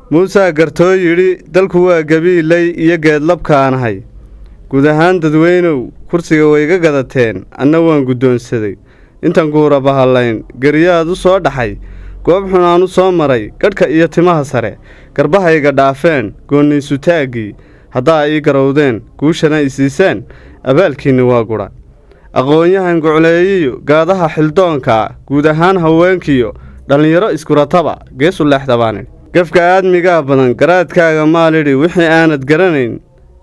Muuse gartoo yidhi dalku waa gabiilay iyo geedlabkaanahay guud ahaan dadweynow kursiga way iga gadateen anna waan guddoonsaday intan guura bahalayn gariyaad u soo dhaxay goob xunaan u soo maray gadhka iyo timaha sare garbahayga dhaafeen goonniisu taaggii haddaa ii garowdeen guushana i siiseen abaalkiinni waa gudha aqoon-yahan gocleeyiyo gaadaha xildoonka guud ahaan haweenkiyo dhallinyaro iskurataba geesu leexdabaanidhi gafka aadmigaa badan garaadkaaga maalidhi wixii aanad garanayn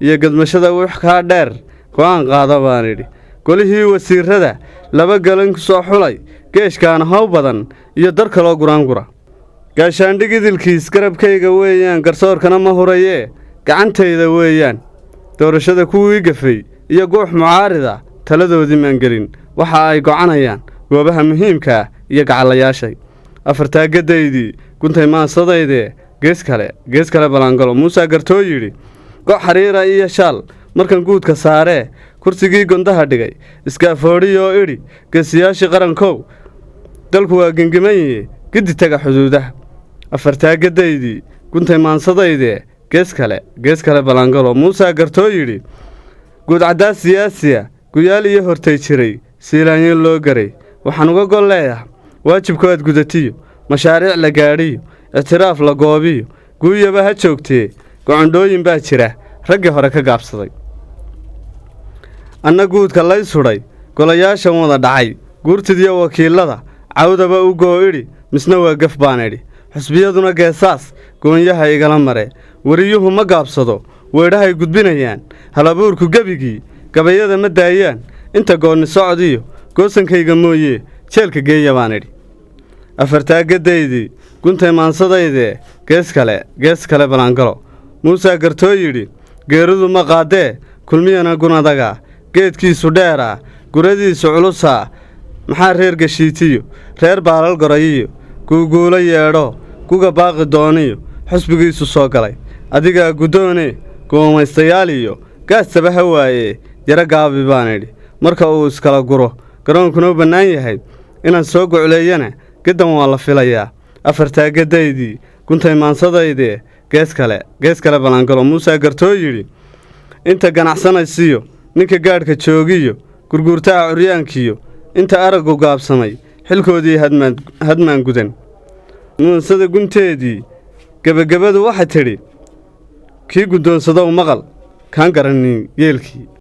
iyo gadmashada wix kaa dheer go'aan qaada baan idhi golihii wasiirrada laba galan ku soo xulay geeshkaana haw badan iyo dar kaloo guraangura gaashaandhig idilkiis garabkayga weeyaan garsoorkana ma hurayee gacantayda weeyaan doorashada kuwii gafay iyo guux mucaarida taladoodii maan gelin waxa ay gocanayaan goobaha muhiimkaa iyo gacallayaashay afartaagadaydii guntay maansadayde gees kale balaangalo muuse gartoo yidhi go' xariira iyo shaal markan guudka saaree kursigii gondaha dhigay iskaafoodhiyoo idhi geesiyaashii qarankow dalku waa gengimaye giddi taga xuduudaha afartaagadaydii guntay maansadayde gees kale balaangalo muuse gartoo yidhi guudcaddaad siyaasiya guyaal iyo hortay jiray siilaanyo loo garay waxaan uga gol leeyaha waajibkood gudatiyo mashaariic la gaadhiyo ictiraaf la goobiyo guuyaba ha joogtee gocondhooyin baa jira raggii hore ka gaabsaday anna guudka lay sudhay golayaashan wada dhacay guurtidiyo wakiilada cawdaba u goo idhi misna waa gaf baan idhi xusbiyaduna geesaas goonyaha igala mare wariyuhu ma gaabsado weedhahay gudbinayaan halabuurku gebigii gabayada ma daayaan inta goonni socodiyo goosankayga mooyee jeelka geeya baan idhi afartaagadaydii guntay maansadayde gees kale balaangalo muuse gartoo yidhi geeridu ma qaadee kulmiyana gunadaga geedkiisu dheeraa guradiisu culusaa maxaa reer gashiitiyo reer baalal gorayiyo guuguulo yeedho guga baaqi dooniyo xusbigiisu soo galay adigaa guddoone goomaystayaal iyo gaastaba ha waayee yaro gaabi baan idhi marka uu iskala guro garoonkuna u bannaan yahay inaan soo gocleeyana geddan waa la filayaa afartaagadaydii guntay maansadayde gees kale balaangalo muuse gartoo yidhi inta ganacsanaysiyo ninka gaadhka joogiyo gurguurtaha curyaankiyo inta araggu gaabsamay xilkoodii hadmaan gudan muusada gunteedii gebagabadu waxay tidhi kii guddoonsadow maqal kaan garannin yeelkii